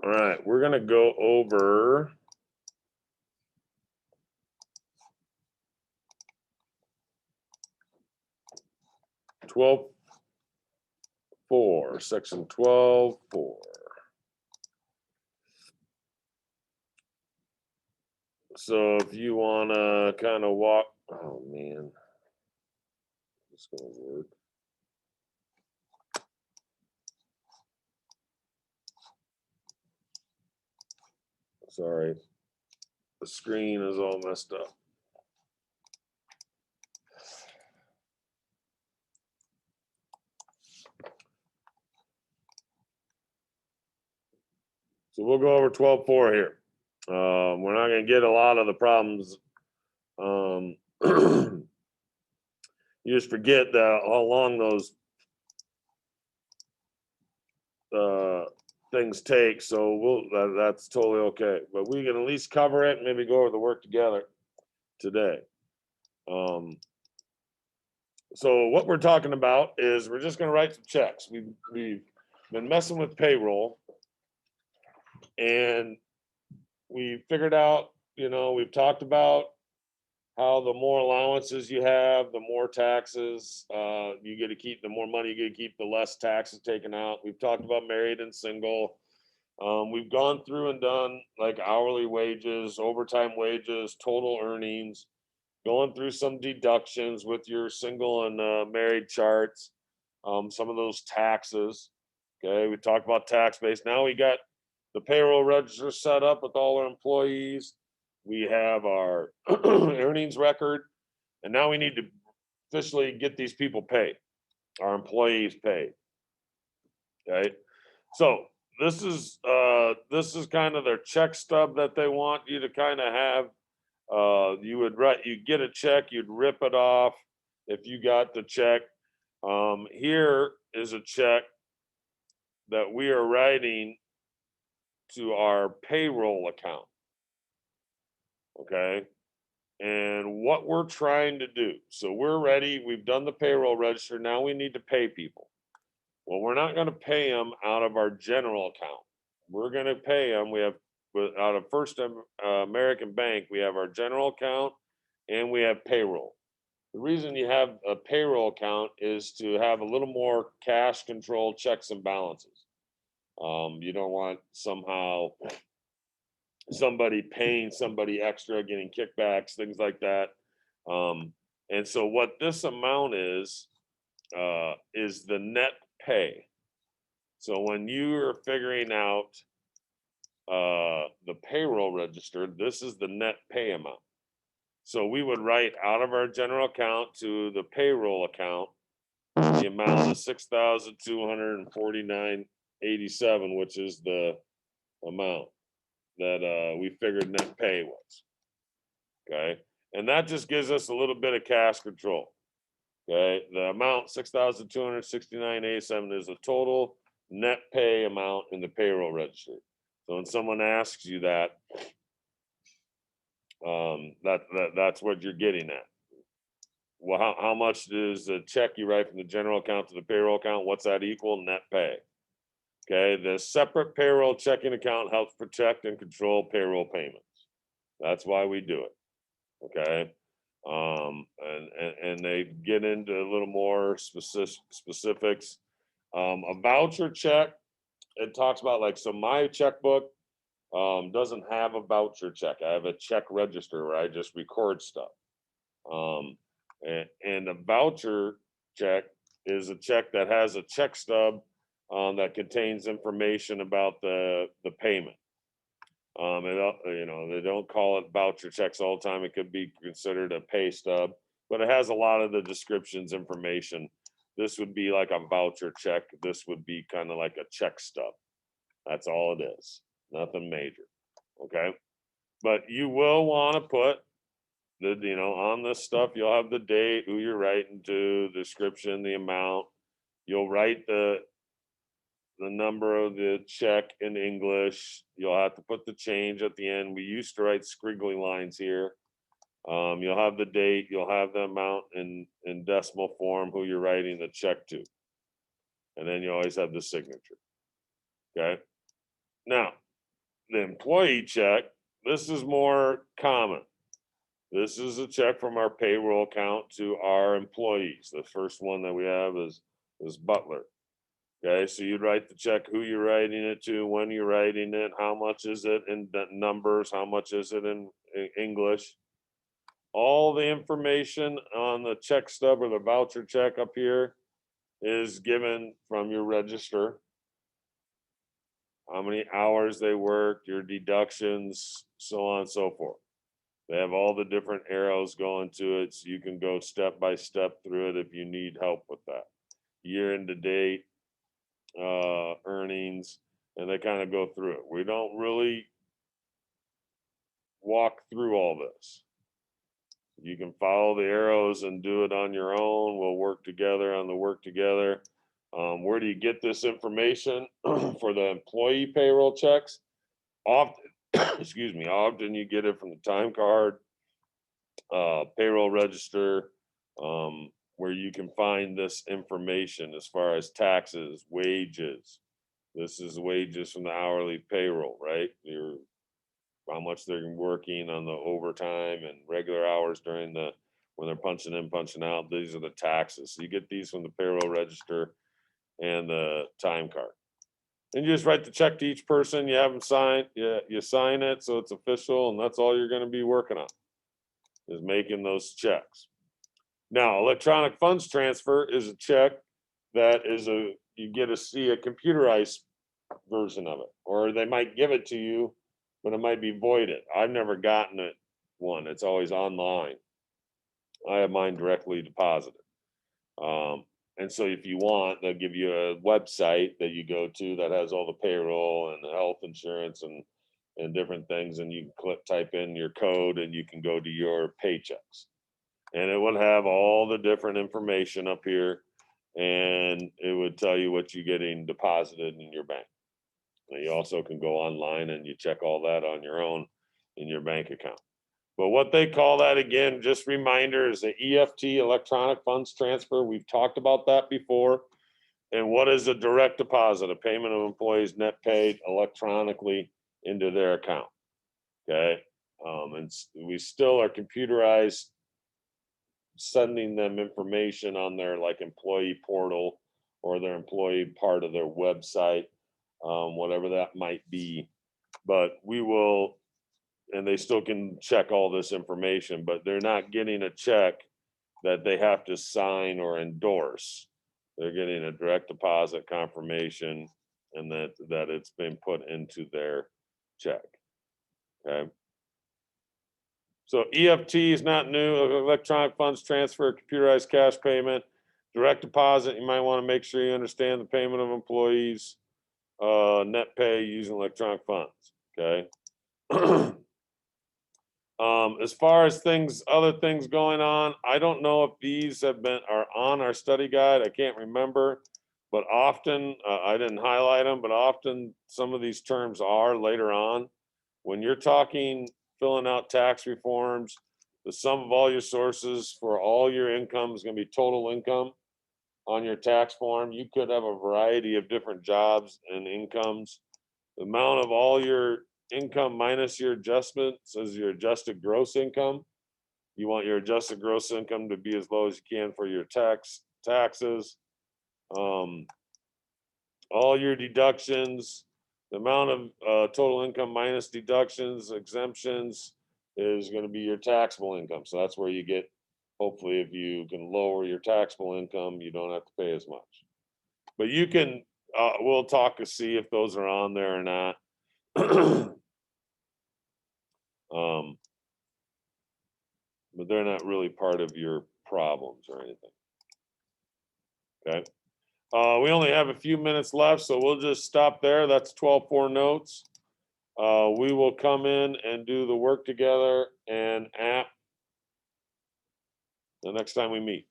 All right, we're gonna go over section 12.4. So if you wanna kind of walk, oh man, it's gonna work. Sorry, the screen is all messed up. So we'll go over 12.4 here. We're not going to get a lot of the problems. You just forget that how long those things take. So that's totally okay. But we can at least cover it and maybe go over the work together today. So what we're talking about is we're just going to write some checks. We've been messing with payroll, and we figured out, we've talked about how the more allowances you have, the more taxes you get to keep, the more money you get to keep, the less taxes taken out. We've talked about married and single. We've gone through and done like hourly wages, overtime wages, total earnings, going through some deductions with your single and married charts, some of those taxes. Okay, we talked about tax base. Now we got the payroll register set up with all our employees. We have our earnings record, and now we need to officially get these people paid, our employees paid. Okay, so this is kind of their check stub that they want you to kind of have. You get a check, you'd rip it off if you got the check. Here is a check that we are writing to our payroll account. Okay. And what we're trying to do. So we're ready. We've done the payroll register. Now we need to pay people. Well, we're not going to pay them out of our general account. We're going to pay them. We have out of First American Bank, we have our general account and we have payroll. The reason you have a payroll account is to have a little more cash control, checks and balances. You don't want somehow somebody paying somebody extra, getting kickbacks, things like that. And so what this amount is the net pay. So when you are figuring out the payroll register, this is the net pay amount. So we would write out of our general account to the payroll account the amount of $6,249.87, which is the amount that we figured net pay was. Okay. And that just gives us a little bit of cash control. Okay. The amount 6,269.87 is the total net pay amount in the payroll register. So when someone asks you that, that's what you're getting at. Well, how much is the check you write from the general account to the payroll account? What's that equal? Net pay. Okay, the separate payroll checking account helps protect and control payroll payments. That's why we do it. Okay, and they get into a little more specifics. A voucher check, it talks about like, so my checkbook doesn't have a voucher check. I have a check register where I just record stuff. And a voucher check is a check that has a check stub that contains information about the payment. They don't call it voucher checks all the time. It could be considered a pay stub, but it has a lot of the descriptions, information. This would be like a voucher check. This would be kind of like a check stub. That's all it is. Nothing major. Okay. But you will want to put on this stuff, you'll have the date, who you're writing to, the description, the amount. You'll write the number of the check in English. You'll have to put the change at the end. We used to write squiggly lines here. You'll have the date, you'll have the amount in decimal form, who you're writing the check to. And then you always have the signature. Okay. Now, the employee check, this is more common. This is a check from our payroll account to our employees. The first one that we have is Butler. Okay, so you'd write the check, who you're writing it to, when you're writing it, how much is it in numbers, how much is it in English. All the information on the check stub or the voucher check up here is given from your register. How many hours they worked, your deductions, so on and so forth. They have all the different arrows going to it, so you can go step by step through it if you need help with that. Year and to date, earnings, and they kind of go through it. We don't really walk through all this. You can follow the arrows and do it on your own. We'll work together on the work together. Where do you get this information for the employee payroll checks? Often, excuse me, often you get it from the time card, payroll register, where you can find this information as far as taxes, wages. This is wages from the hourly payroll, right? How much they're working on the overtime and regular hours during when they're punching in, punching out. These are the taxes. So you get these from the payroll register and the time card. And you just write the check to each person. You have them sign. You sign it so it's official, and that's all you're going to be working on is making those checks. Now, electronic funds transfer is a check that is you get to see a computerized version of it, or they might give it to you, but it might be voided. I've never gotten it one. It's always online. I have mine directly deposited. And so if you want, they'll give you a website that you go to that has all the payroll and the health insurance and different things, and you can type in your code and you can go to your paychecks. And it would have all the different information up here, and it would tell you what you're getting deposited in your bank. And you also can go online and you check all that on your own in your bank account. But what they call that, again, just reminder, is the EFT, electronic funds transfer. We've talked about that before. And what is a direct deposit? A payment of employees net paid electronically into their account. Okay. And we still are computerized, sending them information on their like employee portal or their employee part of their website, whatever that might be. But we will, and they still can check all this information, but they're not getting a check that they have to sign or endorse. They're getting a direct deposit confirmation and that it's been put into their check. Okay. So EFT is not new. Electronic funds transfer, computerized cash payment, direct deposit. You might want to make sure you understand the payment of employees, net pay using electronic funds. Okay. As far as other things going on, I don't know if these are on our study guide. I can't remember, but often I didn't highlight them, but often some of these terms are later on. When you're talking filling out tax reforms, the sum of all your sources for all your income is going to be total income on your tax form. You could have a variety of different jobs and incomes. The amount of all your income minus your adjustments is your adjusted gross income. You want your adjusted gross income to be as low as you can for your taxes. All your deductions, the amount of total income minus deductions, exemptions is going to be your taxable income. So that's where you get, hopefully, if you can lower your taxable income, you don't have to pay as much. But you can, we'll talk to see if those are on there or not. But they're not really part of your problems or anything. Okay. We only have a few minutes left, so we'll just stop there. That's 12-4 notes. We will come in and do the work together and app the next time we meet.